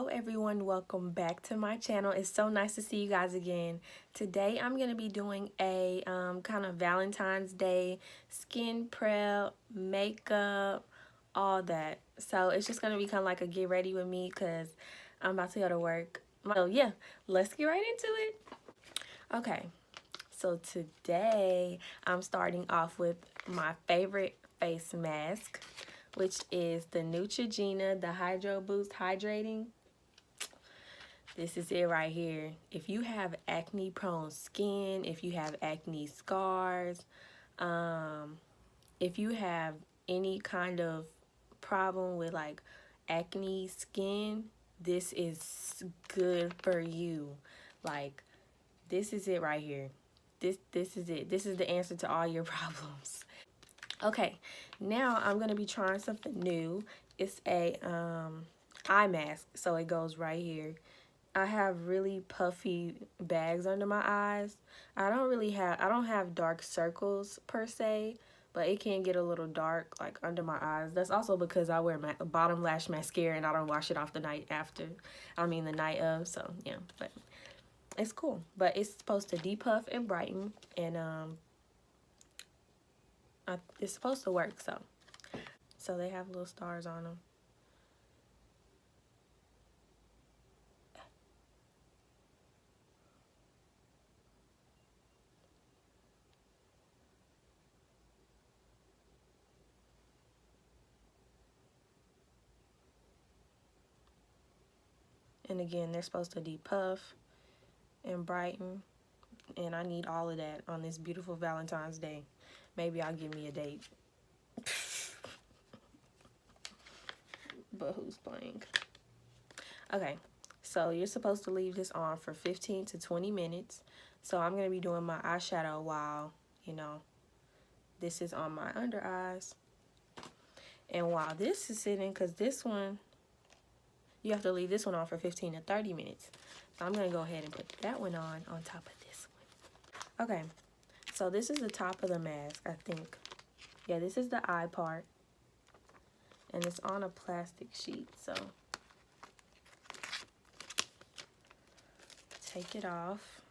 Hello everyone, welcome back to my channel. It's so nice to see you guys again. Today I'm going to be doing a kind of Valentine's Day skin prep, makeup, all that. So it's just going to be kind of like a get ready with me because I'm about to go to work. So yeah, let's get right into it. Okay, so today I'm starting off with my favorite face mask, which is the Neutrogena, the Hydro Boost Hydrating. This is it right here. If you have acne prone skin, if you have acne scars, if you have any kind of problem with like acne skin, this is good for you. Like, this is it right here. This is it. This is the answer to all your problems. Okay, now I'm gonna be trying something new. It's a eye mask, so it goes right here. I have really puffy bags under my eyes. I don't have dark circles per se, but it can get a little dark like under my eyes. That's also because I wear my bottom lash mascara and I don't wash it off the night after. I mean the night of, so yeah, but it's cool. But it's supposed to depuff and brighten, and it's supposed to work, so they have little stars on them. And again, they're supposed to depuff and brighten, and I need all of that on this beautiful Valentine's Day. Maybe I'll give me a date. But who's playing? Okay, so you're supposed to leave this on for 15 to 20 minutes. So I'm going to be doing my eyeshadow while, this is on my under eyes. And while this is sitting, because this one, you have to leave this one on for 15 to 30 minutes. So I'm going to go ahead and put that one on top of this one. Okay, so this is the top of the mask, I think. Yeah, this is the eye part. And it's on a plastic sheet, so take it off.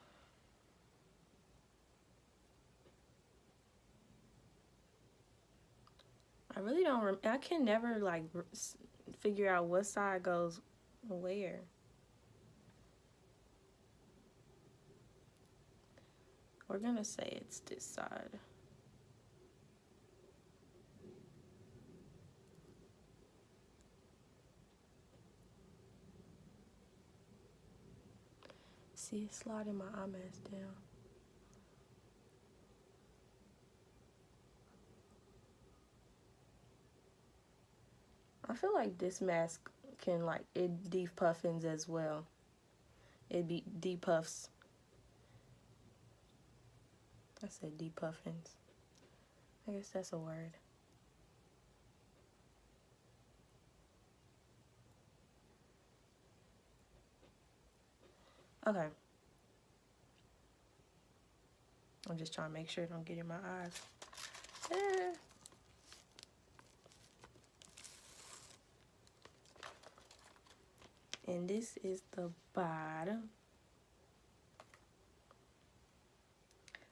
I really don't, I can never like figure out what side goes where. We're gonna say it's this side. See, it's sliding my eye mask down. I feel like this mask can it depuffins as well. It depuffs. I said depuffins. I guess that's a word. Okay. I'm just trying to make sure it don't get in my eyes. And this is the bottom.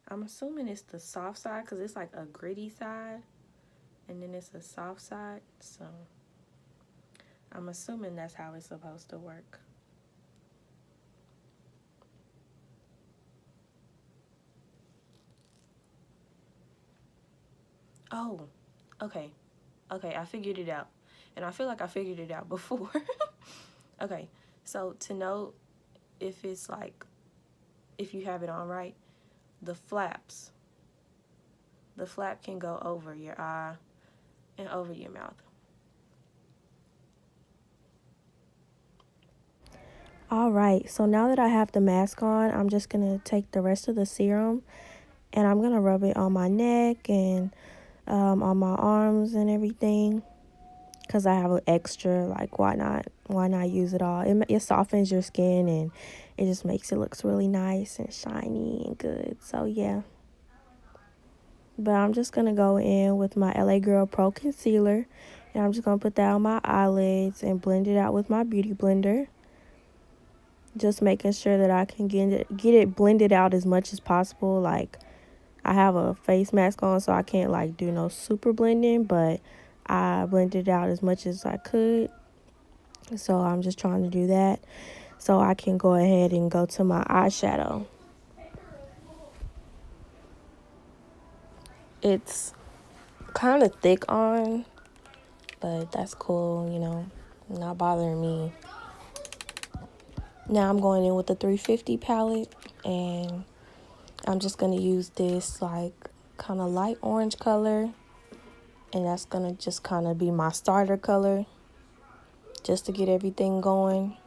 I'm assuming it's the soft side because it's like a gritty side and then it's a soft side, so I'm assuming that's how it's supposed to work. Oh, okay, I figured it out, and I feel like I figured it out before. Okay, so to know if it's like, if you have it on right, the flap can go over your eye and over your mouth. Alright, so now that I have the mask on, I'm just going to take the rest of the serum and I'm going to rub it on my neck and on my arms and everything. Because I have an extra, like, why not use it all? It softens your skin and it just makes it look really nice and shiny and good. So, yeah. But I'm just going to go in with my LA Girl Pro Concealer. And I'm just going to put that on my eyelids and blend it out with my Beauty Blender. Just making sure that I can get it blended out as much as possible. Like, I have a face mask on, so I can't like do no super blending, but I blended out as much as I could. So I'm just trying to do that so I can go ahead and go to my eyeshadow. It's kind of thick on, but that's cool, not bothering me. Now I'm going in with the 350 palette, and I'm just going to use this like kind of light orange color, and that's going to just kind of be my starter color just to get everything going.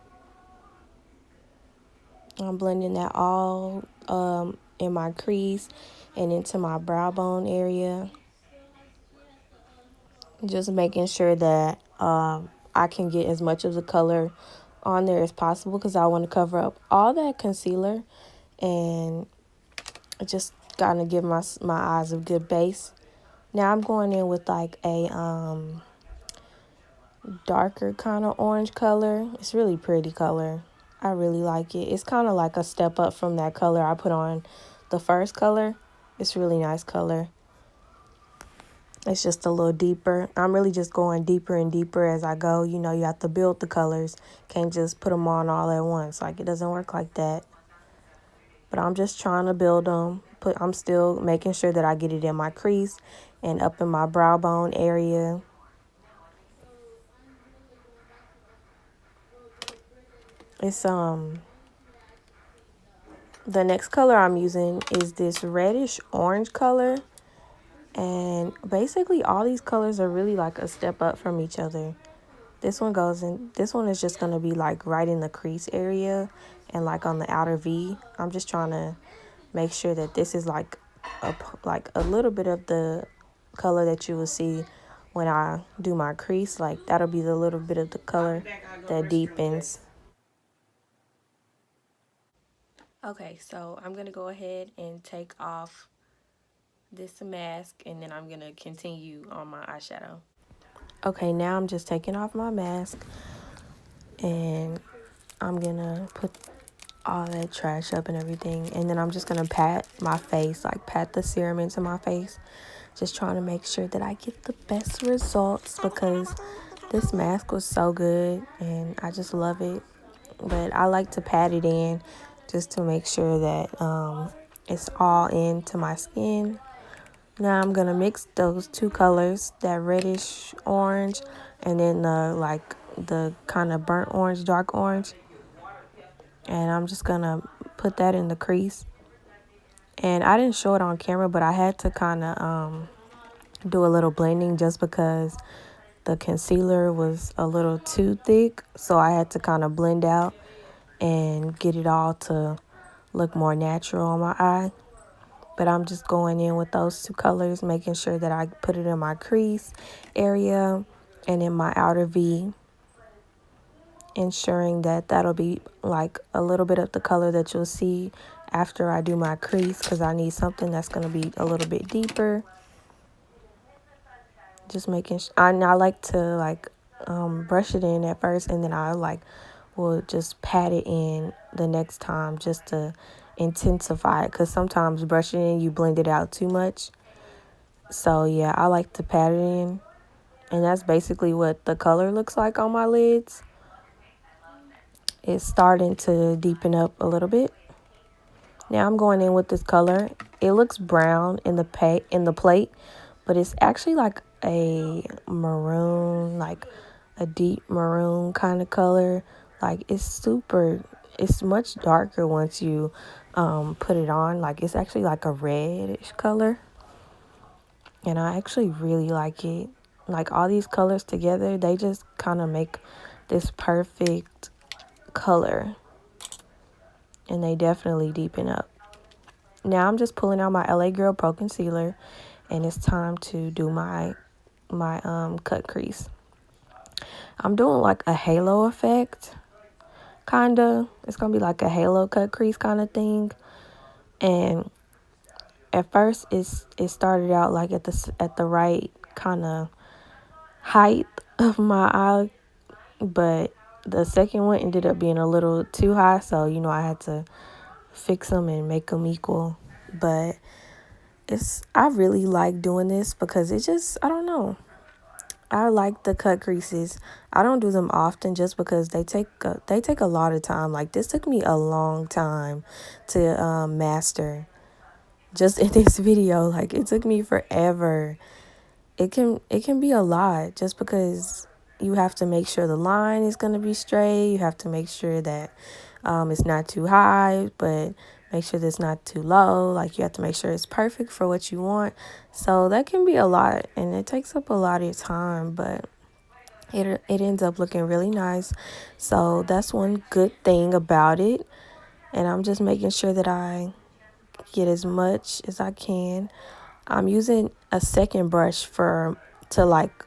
I'm blending that all in my crease and into my brow bone area. Just making sure that I can get as much of the color on there as possible because I want to cover up all that concealer and just kind of give my eyes a good base. Now I'm going in with like a darker kind of orange color. It's really pretty color. I really like it. It's kind of like a step up from that color I put on the first color. It's really nice color. It's just a little deeper. I'm really just going deeper and deeper as I go. You have to build the colors. Can't just put them on all at once. Like, it doesn't work like that. But I'm just trying to build them. I'm still making sure that I get it in my crease and up in my brow bone area. It's the next color I'm using is this reddish orange color. And basically all these colors are really like a step up from each other. This one is just going to be like right in the crease area and like on the outer V. I'm just trying to make sure that this is like a little bit of the color that you will see when I do my crease. Like, that'll be the little bit of the color that deepens. Okay, so I'm going to go ahead and take off this mask, and then I'm going to continue on my eyeshadow. Okay, now I'm just taking off my mask, and I'm going to put all that trash up and everything, and then I'm just going to pat my face, like pat the serum into my face, just trying to make sure that I get the best results because this mask was so good, and I just love it. But I like to pat it in just to make sure that it's all into my skin. Now I'm gonna mix those two colors, that reddish orange and then the kind of burnt orange, dark orange. And I'm just gonna put that in the crease. And I didn't show it on camera, but I had to kind of do a little blending just because the concealer was a little too thick. So I had to kind of blend out and get it all to look more natural on my eye. But I'm just going in with those two colors, making sure that I put it in my crease area and in my outer V, ensuring that that'll be like a little bit of the color that you'll see after I do my crease, because I need something that's going to be a little bit deeper. Just making I like to brush it in at first, and then I will just pat it in the next time just to intensify it, because sometimes brushing in you blend it out too much. So yeah, I like to pat it in, and that's basically what the color looks like on my lids. It's starting to deepen up a little bit. Now I'm going in with this color. It looks brown in the plate, but it's actually like a maroon, like a deep maroon kind of color. Like, it's much darker once you put it on. Like, it's actually like a reddish color, and I actually really like it. Like, all these colors together, they just kind of make this perfect color, and they definitely deepen up. Now I'm just pulling out my LA Girl Pro Concealer, and it's time to do my cut crease. I'm doing like a halo effect, kind of. It's going to be like a halo cut crease kind of thing. And at first it started out like at the right kind of height of my eye, but the second one ended up being a little too high, so I had to fix them and make them equal. But I really like doing this because it just, I don't know. I like the cut creases. I don't do them often just because they take a lot of time. Like, this took me a long time to master. Just in this video, like, it took me forever. It can be a lot just because you have to make sure the line is going to be straight. You have to make sure that it's not too high, but make sure that it's not too low. Like, you have to make sure it's perfect for what you want. So that can be a lot, and it takes up a lot of your time, but it ends up looking really nice. So that's one good thing about it. And I'm just making sure that I get as much as I can. I'm using a second brush to like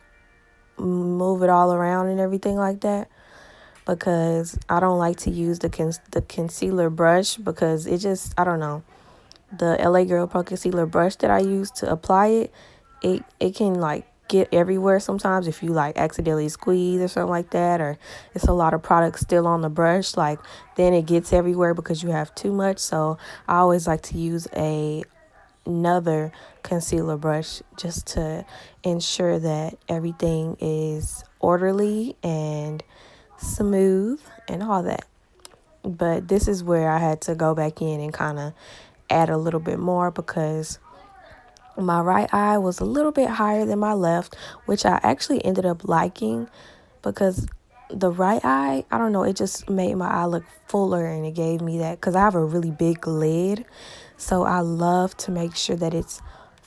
move it all around and everything like that, because I don't like to use the concealer brush because it just, I don't know. The LA Girl Pro Concealer brush that I use to apply it can like get everywhere sometimes if you like accidentally squeeze or something like that, or it's a lot of product still on the brush, like then it gets everywhere because you have too much. So I always like to use another concealer brush just to ensure that everything is orderly and smooth and all that. But this is where I had to go back in and kind of add a little bit more because my right eye was a little bit higher than my left, which I actually ended up liking because the right eye, I don't know, it just made my eye look fuller, and it gave me that because I have a really big lid. So I love to make sure that it's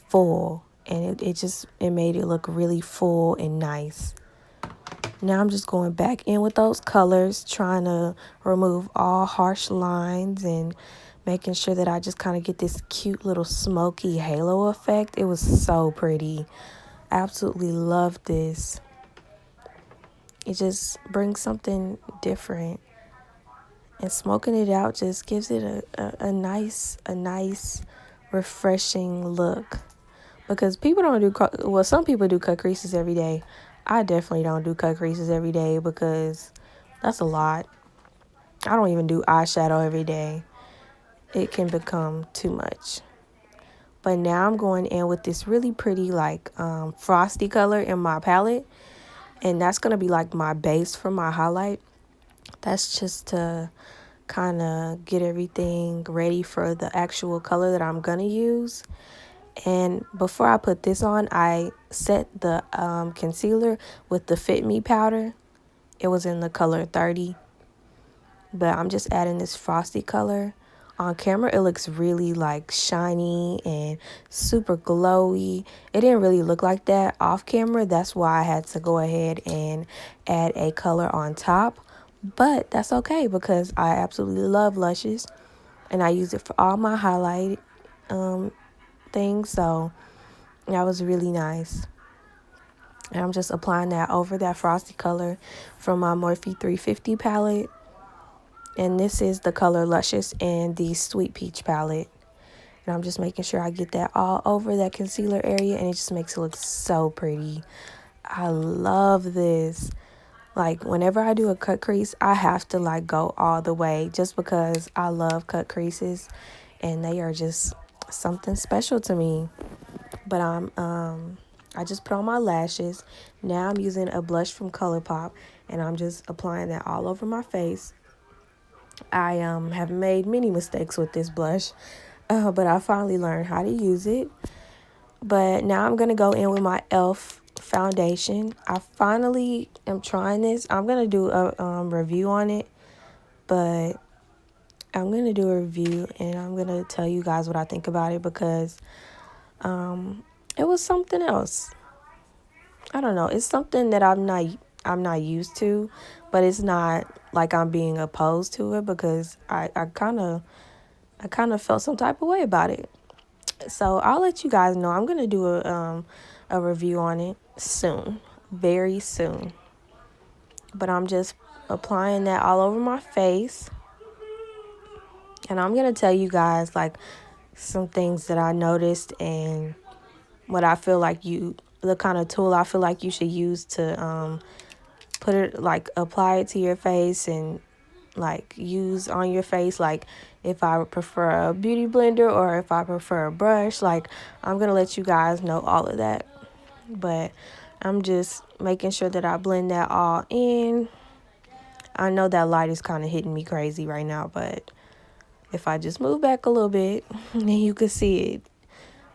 full, and it made it look really full and nice. Now I'm just going back in with those colors, trying to remove all harsh lines and making sure that I just kind of get this cute little smoky halo effect. It was so pretty. Absolutely love this. It just brings something different. And smoking it out just gives it a nice, refreshing look. Because people don't do, some people do cut creases every day. I definitely don't do cut creases every day because that's a lot. I don't even do eyeshadow every day. It can become too much. But now I'm going in with this really pretty like frosty color in my palette. And that's going to be like my base for my highlight. That's just to kind of get everything ready for the actual color that I'm going to use. And before I put this on, I set the concealer with the Fit Me powder. It was in the color 30. But I'm just adding this frosty color. On camera, it looks really like shiny and super glowy. It didn't really look like that off camera. That's why I had to go ahead and add a color on top. But that's okay because I absolutely love Luscious. And I use it for all my highlight things. So that was really nice. And I'm just applying that over that frosty color from my Morphe 350 palette. And this is the color Luscious in the Sweet Peach palette. And I'm just making sure I get that all over that concealer area. And it just makes it look so pretty. I love this. Like, whenever I do a cut crease, I have to, like, go all the way. Just because I love cut creases. And they are just something special to me. But I just put on my lashes. Now I'm using a blush from ColourPop. And I'm just applying that all over my face. I have made many mistakes with this blush, but I finally learned how to use it. But now I'm going to go in with my e.l.f. foundation. I finally am trying this. I'm going to do a review on it, but I'm going to do a review and I'm going to tell you guys what I think about it because it was something else. I don't know. It's something that I'm not used to, but it's not like I'm being opposed to it because I kind of felt some type of way about it. So I'll let you guys know. I'm gonna do a review on it soon, very soon. But I'm just applying that all over my face, and I'm gonna tell you guys like some things that I noticed and what I feel like the kind of tool I feel like you should use to put it, like, apply it to your face and, like, use on your face, like, if I would prefer a beauty blender or if I prefer a brush. Like, I'm going to let you guys know all of that. But I'm just making sure that I blend that all in. I know that light is kind of hitting me crazy right now, but if I just move back a little bit, then you could see it.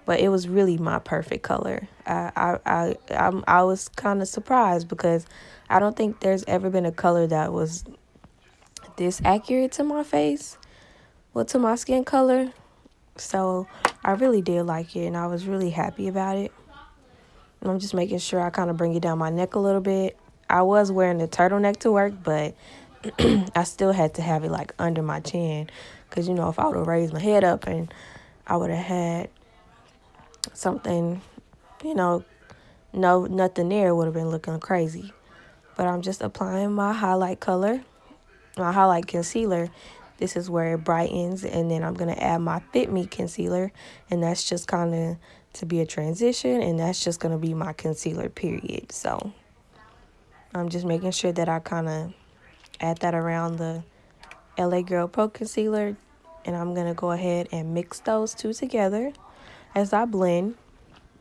But it was really my perfect color. I was kind of surprised because I don't think there's ever been a color that was this accurate to my face, well, to my skin color. So I really did like it, and I was really happy about it. And I'm just making sure I kind of bring it down my neck a little bit. I was wearing the turtleneck to work, but I still had to have it like under my chin, because, you know, if I would have raised my head up and I would have had something, you know, nothing there, would have been looking crazy. But I'm just applying my highlight color, my highlight concealer. This is where it brightens, and then I'm going to add my Fit Me concealer, and that's just kind of to be a transition, and that's just going to be my concealer, period. So I'm just making sure that I kind of add that around the LA Girl Pro Concealer, and I'm going to go ahead and mix those two together as I blend,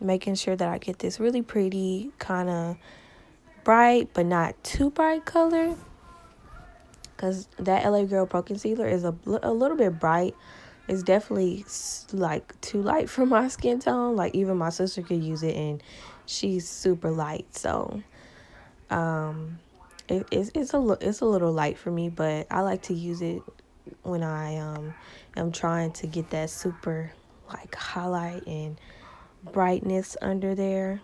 making sure that I get this really pretty, kind of bright, but not too bright color, because that LA Girl Pro Concealer is a little bit bright. It's definitely like too light for my skin tone. Like, even my sister could use it, and she's super light. So it's a little light for me, but I like to use it when I am trying to get that super like highlight and brightness under there.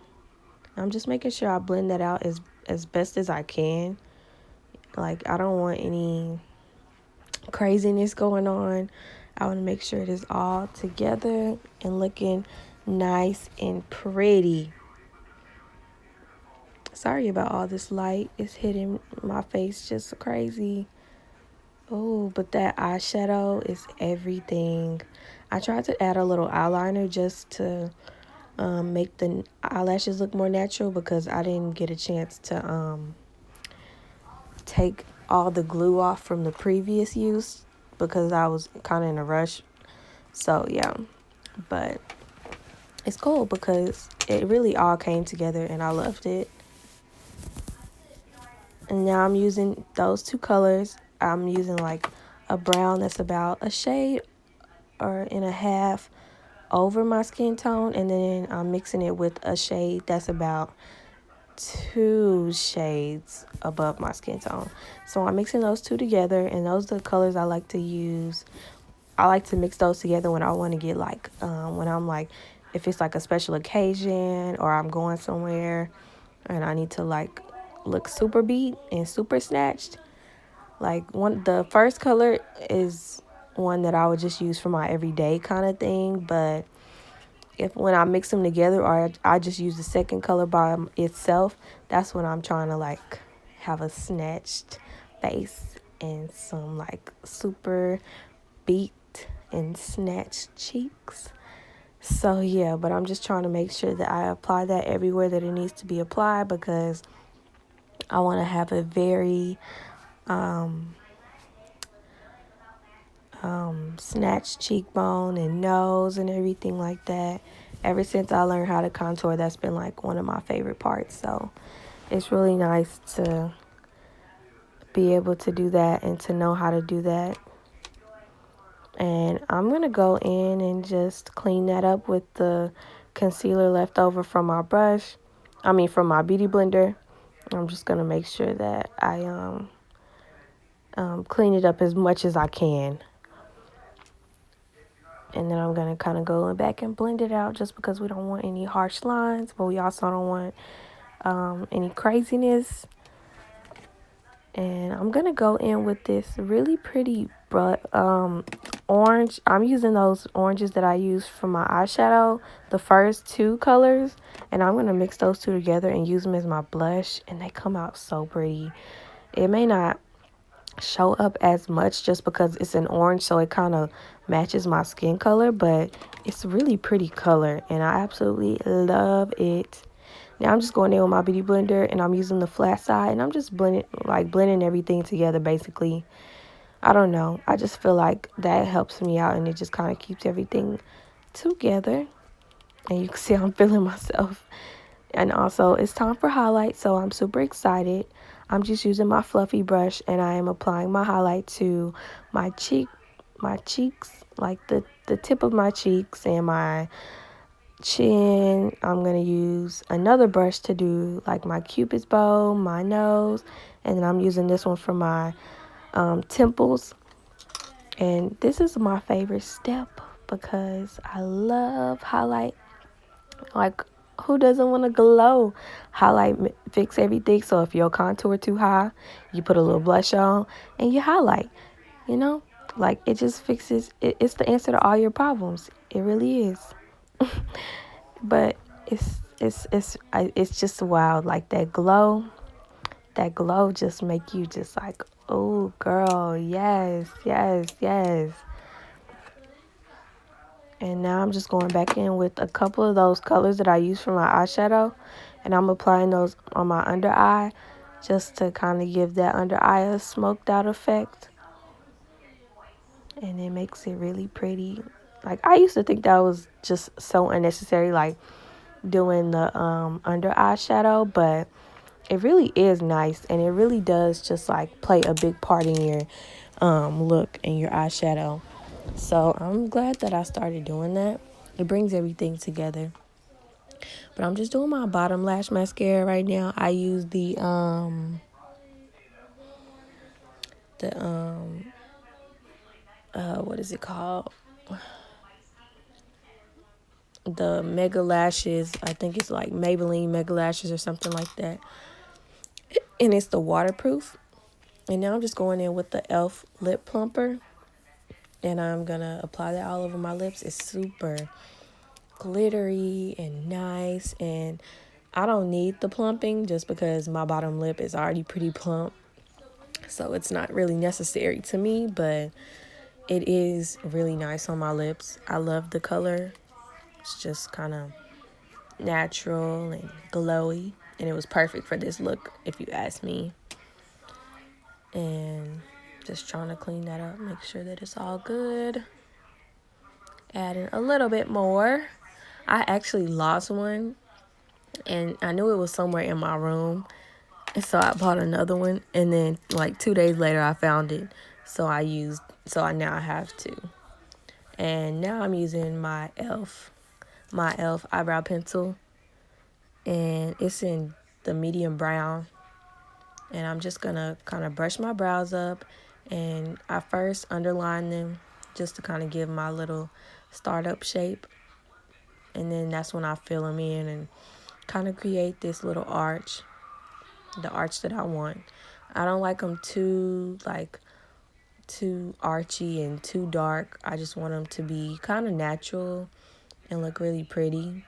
I'm just making sure I blend that out as best as I can. Like, I don't want any craziness going on. I want to make sure it is all together and looking nice and pretty. Sorry about all this light. It's hitting my face just crazy. Oh, but that eyeshadow is everything. I tried to add a little eyeliner just to make the eyelashes look more natural, because I didn't get a chance to take all the glue off from the previous use, because I was kind of in a rush. So yeah, but it's cool because it really all came together and I loved it. And now I'm using those two colors. I'm using like a brown that's about a shade or and a half over my skin tone, and then I'm mixing it with a shade that's about 2 shades above my skin tone. So I'm mixing those two together, and those are the colors I like to use. I like to mix those together when I want to get like when I'm like, if it's like a special occasion or I'm going somewhere and I need to like look super beat and super snatched. Like, the first color is one that I would just use for my everyday kind of thing, but when I mix them together, or I just use the second color by itself, that's when I'm trying to like have a snatched face and some like super beat and snatched cheeks. So yeah, but I'm just trying to make sure that I apply that everywhere that it needs to be applied, because I want to have a very snatched cheekbone and nose and everything like that. Ever since I learned how to contour, that's been like one of my favorite parts. So it's really nice to be able to do that and to know how to do that. And I'm going to go in and just clean that up with the concealer left over from my brush. From my beauty blender. I'm just going to make sure that I clean it up as much as I can. And then I'm going to kind of go back and blend it out, just because we don't want any harsh lines, but we also don't want any craziness. And I'm going to go in with this really pretty orange. I'm using those oranges that I used for my eyeshadow, the first 2 colors. And I'm going to mix those two together and use them as my blush. And they come out so pretty. It may not show up as much just because it's an orange, so it kind of matches my skin color, but it's really pretty color and I absolutely love it. Now I'm just going in with my beauty blender, and I'm using the flat side, and I'm just blending everything together basically. I don't know. I just feel like that helps me out, and it just kind of keeps everything together. And you can see I'm feeling myself. And also, it's time for highlight, so I'm super excited. I'm just using my fluffy brush, and I am applying my highlight to my cheeks, like the tip of my cheeks and my chin. I'm going to use another brush to do like my cupid's bow, my nose, and then I'm using this one for my temples. And this is my favorite step because I love highlight. Like, who doesn't want to glow? Highlight fix everything. So if your contour too high, you put a little blush on and you highlight. You know, like it just fixes. It's the answer to all your problems. It really is. But it's just wild. Like that glow. That glow just make you just like, oh girl, yes, yes, yes. And now I'm just going back in with a couple of those colors that I use for my eyeshadow. And I'm applying those on my under eye just to kind of give that under eye a smoked out effect. And it makes it really pretty. Like, I used to think that was just so unnecessary, like doing the under eye shadow, but it really is nice, and it really does just like play a big part in your look and your eyeshadow. So I'm glad that I started doing that. It brings everything together. But I'm just doing my bottom lash mascara right now. I use the what is it called? The Mega Lashes. I think it's like Maybelline Mega Lashes or something like that. And it's the waterproof. And now I'm just going in with the e.l.f. lip plumper. And I'm going to apply that all over my lips. It's super glittery and nice. And I don't need the plumping just because my bottom lip is already pretty plump. So it's not really necessary to me, but it is really nice on my lips. I love the color. It's just kind of natural and glowy. And it was perfect for this look, if you ask me. And just trying to clean that up, make sure that it's all good. Adding a little bit more. I actually lost one, and I knew it was somewhere in my room. And so I bought another one, and then like 2 days later I found it. So I now have two. And now I'm using my e.l.f. eyebrow pencil, and it's in the medium brown. And I'm just gonna kind of brush my brows up, and I first underline them just to kind of give my little startup shape. And then that's when I fill them in and kind of create this little arch, the arch that I want. I don't like them too archy and too dark. I just want them to be kind of natural and look really pretty.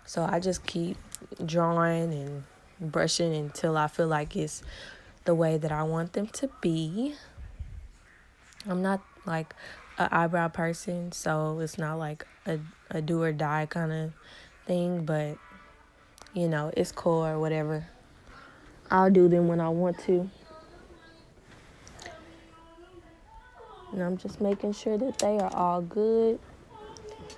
So I just keep drawing and brushing until I feel like it's the way that I want them to be. I'm not like an eyebrow person, so it's not like a do or die kind of thing, but you know, it's cool or whatever. I'll do them when I want to. And I'm just making sure that they are all good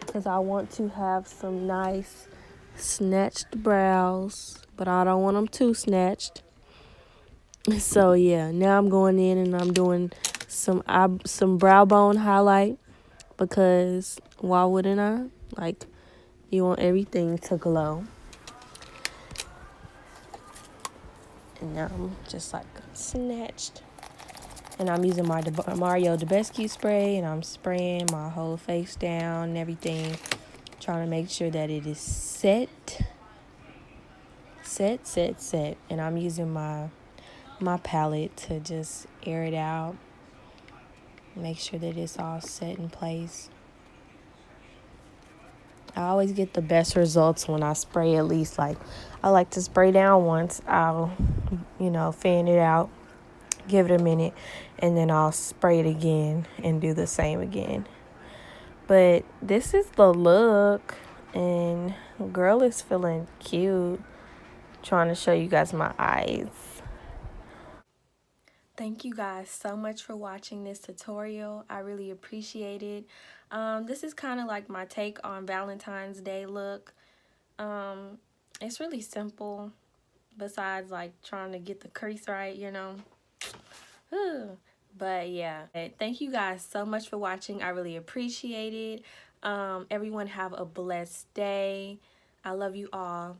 because I want to have some nice snatched brows, but I don't want them too snatched. So yeah, now I'm going in and I'm doing some brow bone highlight because why wouldn't I? Like, you want everything to glow. And now I'm just like snatched. And I'm using my Mario Debescu spray, and I'm spraying my whole face down and everything, trying to make sure that it is set. And I'm using my palette to just air it out, make sure that it's all set in place. I always get the best results when I spray at least. Like, I like to spray down once. I'll, fan it out, give it a minute, and then I'll spray it again and do the same again. But this is the look, and Girl is feeling cute. Trying to show you guys my eyes. Thank you guys so much for watching this tutorial. I really appreciate it. This is kind of like my take on Valentine's Day look. It's really simple, besides like trying to get the crease right, you know. But yeah, thank you guys so much for watching. I really appreciate it. Everyone have a blessed day. I love you all.